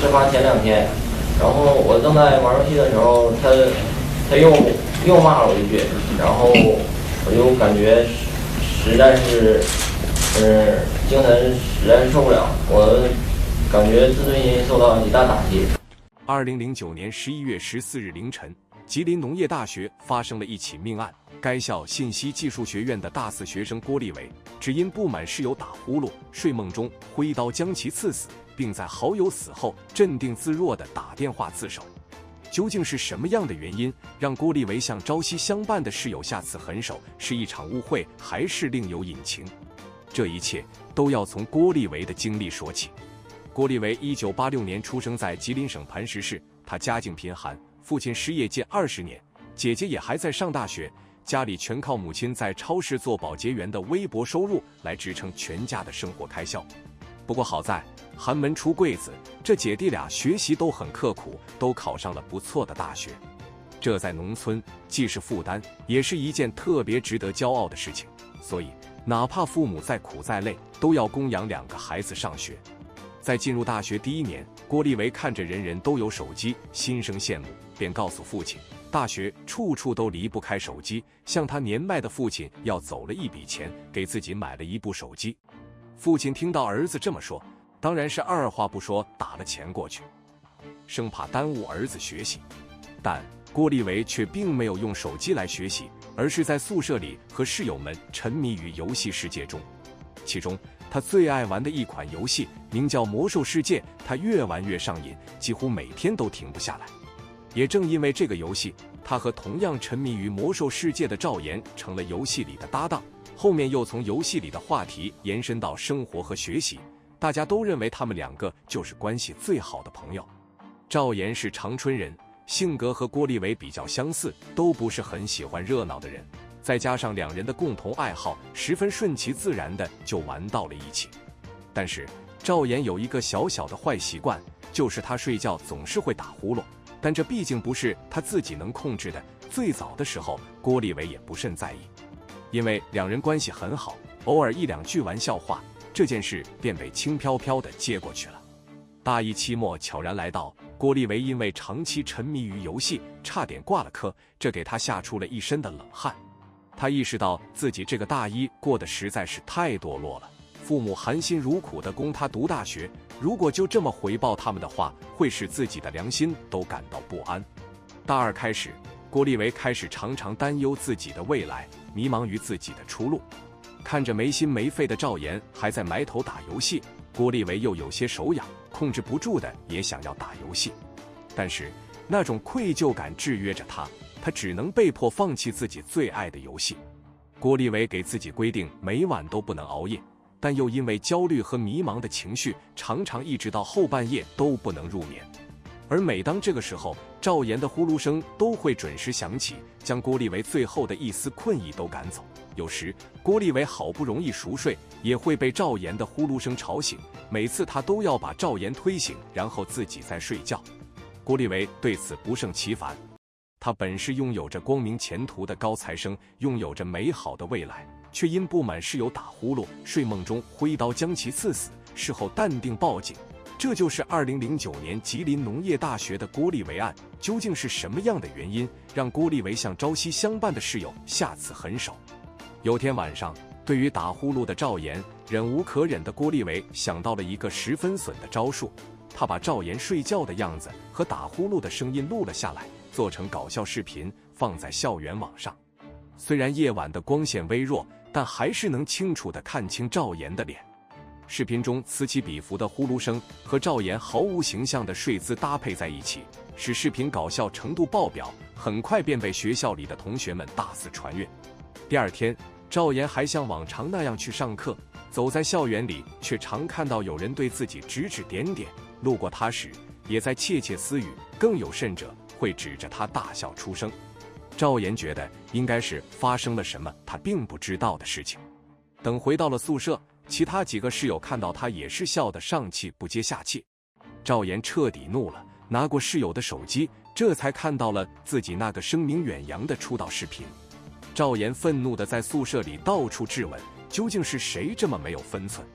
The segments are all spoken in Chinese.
事发前2天，然后我正在玩游戏的时候，他又骂了我一句，然后我就感觉实在是，精神实在是受不了，我感觉自尊心受到极大打击。2009年11月14日凌晨，吉林农业大学发生了一起命案。该校信息技术学院的大4学生郭立伟，只因不满室友打呼噜，睡梦中挥刀将其刺死，并在好友死后镇定自若地打电话自首。究竟是什么样的原因让郭立伟向朝夕相伴的室友下此狠手？是一场误会，还是另有隐情？这一切都要从郭立伟的经历说起。郭立伟1986年出生在吉林省磐石市，他家境贫寒，父亲失业近20年，姐姐也还在上大学，家里全靠母亲在超市做保洁员的微薄收入来支撑全家的生活开销。不过好在寒门出贵子，这姐弟俩学习都很刻苦，都考上了不错的大学。这在农村既是负担，也是一件特别值得骄傲的事情。所以哪怕父母再苦再累，都要供养2个孩子上学。在进入大学第1年，郭立伟看着人人都有手机，心生羡慕，便告诉父亲，大学处处都离不开手机，向他年迈的父亲要走了一笔钱，给自己买了一部手机。父亲听到儿子这么说，当然是二话不说打了钱过去，生怕耽误儿子学习。但郭立伟却并没有用手机来学习，而是在宿舍里和室友们沉迷于游戏世界中。其中他最爱玩的一款游戏名叫《魔兽世界》，他越玩越上瘾，几乎每天都停不下来。也正因为这个游戏，他和同样沉迷于《魔兽世界》的赵岩成了游戏里的搭档，后面又从游戏里的话题延伸到生活和学习，大家都认为他们2个就是关系最好的朋友。赵岩是长春人，性格和郭立伟比较相似，都不是很喜欢热闹的人，再加上2人的共同爱好，十分顺其自然的就玩到了一起。但是赵岩有一个小小的坏习惯，就是他睡觉总是会打呼噜，但这毕竟不是他自己能控制的。最早的时候，郭立伟也不甚在意，因为2人关系很好，偶尔1、2句玩笑话，这件事便被轻飘飘地接过去了。大1期末悄然来到，郭立伟因为长期沉迷于游戏，差点挂了科，这给他吓出了一身的冷汗。他意识到自己这个大1过得实在是太堕落了，父母含辛茹苦地供他读大学，如果就这么回报他们的话，会使自己的良心都感到不安。大2开始，郭立伟开始常常担忧自己的未来，迷茫于自己的出路。看着没心没肺的赵岩还在埋头打游戏，郭立伟又有些手痒，控制不住的也想要打游戏。但是那种愧疚感制约着他，他只能被迫放弃自己最爱的游戏。郭立伟给自己规定每晚都不能熬夜，但又因为焦虑和迷茫的情绪，常常一直到后半夜都不能入眠。而每当这个时候，赵岩的呼噜声都会准时响起，将郭立伟最后的一丝困意都赶走。有时郭立伟好不容易熟睡，也会被赵岩的呼噜声吵醒，每次他都要把赵岩推醒，然后自己再睡觉。郭立伟对此不胜其烦，他本是拥有着光明前途的高材生，拥有着美好的未来，却因不满室友打呼噜，睡梦中挥刀将其刺死，事后淡定报警。这就是2009年吉林农业大学的郭立伟案。究竟是什么样的原因让郭立伟向朝夕相伴的室友下此狠手？有天晚上，对于打呼噜的赵岩，忍无可忍的郭立伟想到了一个十分损的招数。他把赵岩睡觉的样子和打呼噜的声音录了下来，做成搞笑视频放在校园网上。虽然夜晚的光线微弱，但还是能清楚地看清赵岩的脸。视频中此起彼伏的呼噜声和赵岩毫无形象的睡姿搭配在一起，使视频搞笑程度爆表，很快便被学校里的同学们大肆传阅。第2天，赵岩还像往常那样去上课，走在校园里，却常看到有人对自己指指点点，路过他时也在窃窃私语，更有甚者会指着他大笑出声。赵岩觉得应该是发生了什么他并不知道的事情。等回到了宿舍，其他几个室友看到他也是笑得上气不接下气。赵岩彻底怒了，拿过室友的手机，这才看到了自己那个声名远扬的出道视频。赵岩愤怒地在宿舍里到处质问，究竟是谁这么没有分寸？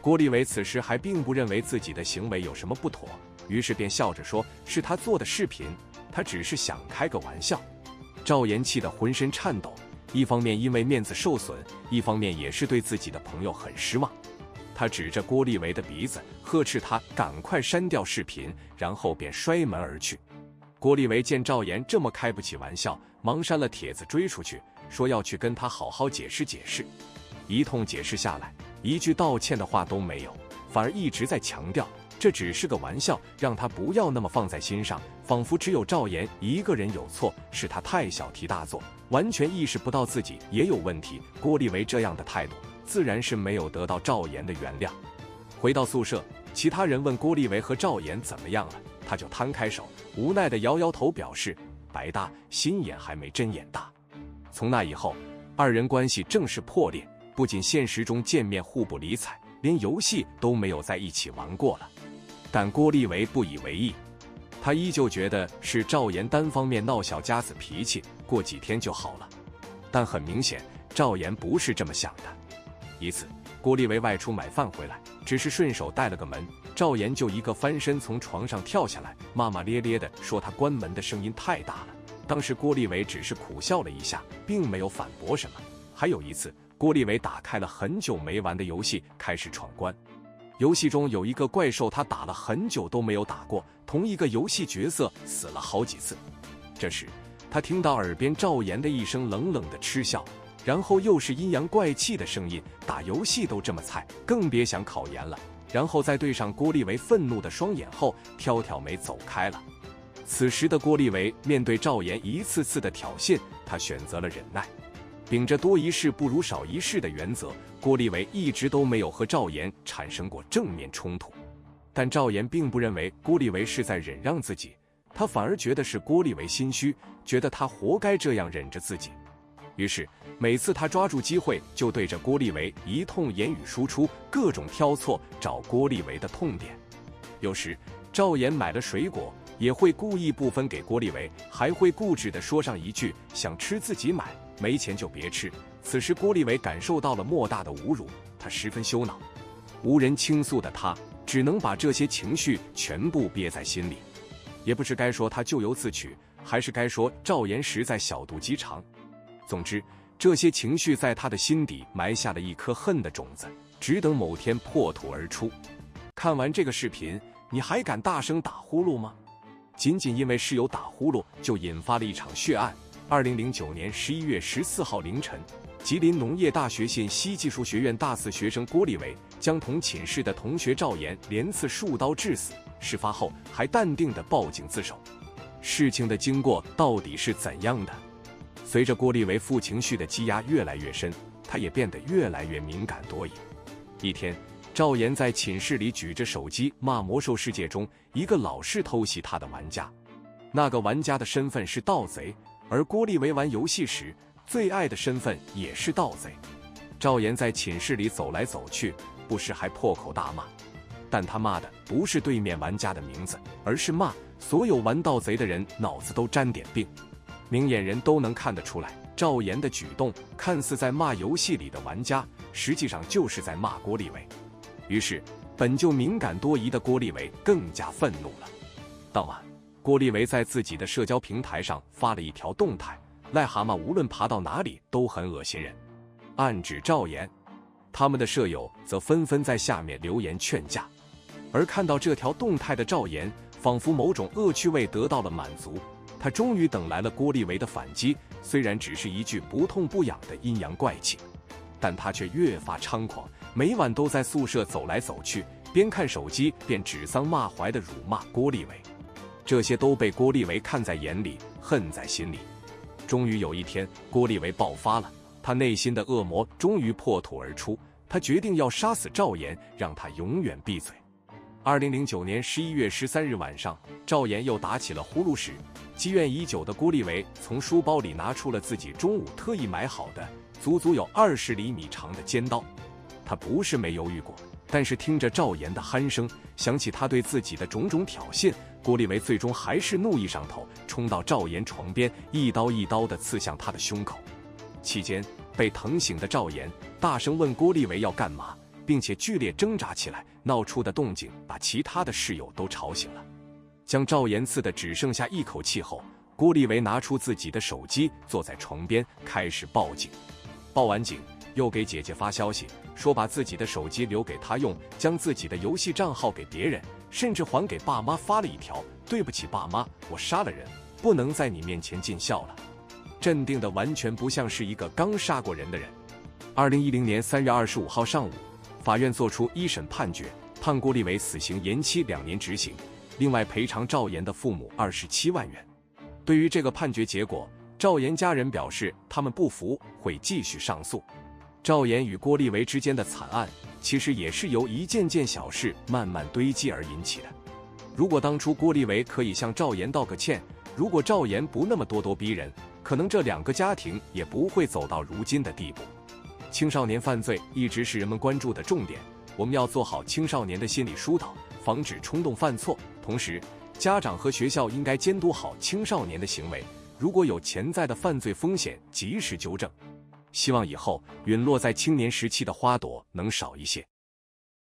郭立伟此时还并不认为自己的行为有什么不妥，于是便笑着说是他做的视频，他只是想开个玩笑。赵岩气得浑身颤抖，一方面因为面子受损，一方面也是对自己的朋友很失望。他指着郭立维的鼻子，呵斥他赶快删掉视频，然后便摔门而去。郭立维见赵岩这么开不起玩笑，忙删了帖子追出去，说要去跟他好好解释解释。一通解释下来，一句道歉的话都没有，反而一直在强调这只是个玩笑，让他不要那么放在心上，仿佛只有赵岩一个人有错，是他太小题大做，完全意识不到自己也有问题。郭立维这样的态度自然是没有得到赵岩的原谅。回到宿舍，其他人问郭立维和赵岩怎么样了，他就摊开手，无奈地摇摇头，表示白搭，心眼还没真眼大。从那以后，二人关系正式破裂，不仅现实中见面互不理睬，连游戏都没有在一起玩过了。但郭立维不以为意，他依旧觉得是赵岩单方面闹小家子脾气，过几天就好了。但很明显，赵岩不是这么想的。一次，郭立维外出买饭回来，只是顺手带了个门，赵岩就一个翻身从床上跳下来，骂骂咧咧地说他关门的声音太大了。当时郭立维只是苦笑了一下，并没有反驳什么。还有一次，郭立维打开了很久没玩的游戏，开始闯关。游戏中有一个怪兽，他打了很久都没有打过，同一个游戏角色死了好几次。这时他听到耳边赵岩的一声冷冷的嗤笑，然后又是阴阳怪气的声音，打游戏都这么菜，更别想考研了。然后再对上郭立维愤怒的双眼后，挑挑眉走开了。此时的郭立维面对赵岩一次次的挑衅，他选择了忍耐。秉着多一事不如少一事的原则，郭立维一直都没有和赵岩产生过正面冲突。但赵岩并不认为郭立维是在忍让自己，他反而觉得是郭立维心虚，觉得他活该这样忍着自己。于是每次他抓住机会就对着郭立维一通言语输出，各种挑错，找郭立维的痛点。有时赵岩买了水果，也会故意不分给郭立维，还会固执地说上一句想吃自己买，没钱就别吃。此时郭立维感受到了莫大的侮辱，他十分羞恼。无人倾诉的他只能把这些情绪全部憋在心里，也不知该说他咎由自取，还是该说赵岩实在小肚鸡肠。总之，这些情绪在他的心底埋下了一颗恨的种子，只等某天破土而出。看完这个视频，你还敢大声打呼噜吗？仅仅因为室友打呼噜，就引发了一场血案。2009年11月14号凌晨，吉林农业大学信息技术学院大四学生郭立维将同寝室的同学赵岩连刺数刀致死，事发后还淡定地报警自首。事情的经过到底是怎样的？随着郭立维负情绪的积压越来越深，他也变得越来越敏感多疑。一天，赵岩在寝室里举着手机骂魔兽世界中一个老是偷袭他的玩家，那个玩家的身份是盗贼，而郭立维玩游戏时最爱的身份也是盗贼。赵岩在寝室里走来走去，不时还破口大骂，但他骂的不是对面玩家的名字，而是骂所有玩盗贼的人脑子都沾点病。明眼人都能看得出来，赵岩的举动看似在骂游戏里的玩家，实际上就是在骂郭立维。于是本就敏感多疑的郭立维更加愤怒了。当晚，郭立维在自己的社交平台上发了一条动态，癞蛤蟆无论爬到哪里都很恶心人，暗指赵岩。他们的舍友则纷纷在下面留言劝架。而看到这条动态的赵岩，仿佛某种恶趣味得到了满足，他终于等来了郭立维的反击，虽然只是一句不痛不痒的阴阳怪气，但他却越发猖狂，每晚都在宿舍走来走去，边看手机边指桑骂槐的辱骂郭立维。这些都被郭立维看在眼里，恨在心里。终于有一天，郭立维爆发了，他内心的恶魔终于破土而出，他决定要杀死赵岩，让他永远闭嘴。2009年11月13日晚上，赵岩又打起了呼噜时，积怨已久的郭立维从书包里拿出了自己中午特意买好的足足有20厘米长的尖刀。他不是没犹豫过，但是听着赵岩的鼾声，想起他对自己的种种挑衅，郭立维最终还是怒意上头，冲到赵岩床边，一刀一刀地刺向他的胸口。期间被疼醒的赵岩大声问郭立维要干嘛，并且剧烈挣扎起来，闹出的动静把其他的室友都吵醒了。将赵岩刺得只剩下一口气后，郭立维拿出自己的手机，坐在床边开始报警。报完警，又给姐姐发消息，说把自己的手机留给他用，将自己的游戏账号给别人，甚至还给爸妈发了一条：“对不起爸妈，我杀了人，不能在你面前尽孝了。”镇定的完全不像是一个刚杀过人的人。2010年3月25号上午，法院作出一审判决，判郭立维死刑延期2年执行，另外赔偿赵岩的父母27万元。对于这个判决结果，赵岩家人表示他们不服，会继续上诉。赵岩与郭立维之间的惨案，其实也是由一件件小事慢慢堆积而引起的。如果当初郭立维可以向赵岩道个歉，如果赵岩不那么咄咄逼人，可能这2个家庭也不会走到如今的地步。青少年犯罪一直是人们关注的重点，我们要做好青少年的心理疏导，防止冲动犯错。同时，家长和学校应该监督好青少年的行为，如果有潜在的犯罪风险，及时纠正。希望以后陨落在青年时期的花朵能少一些。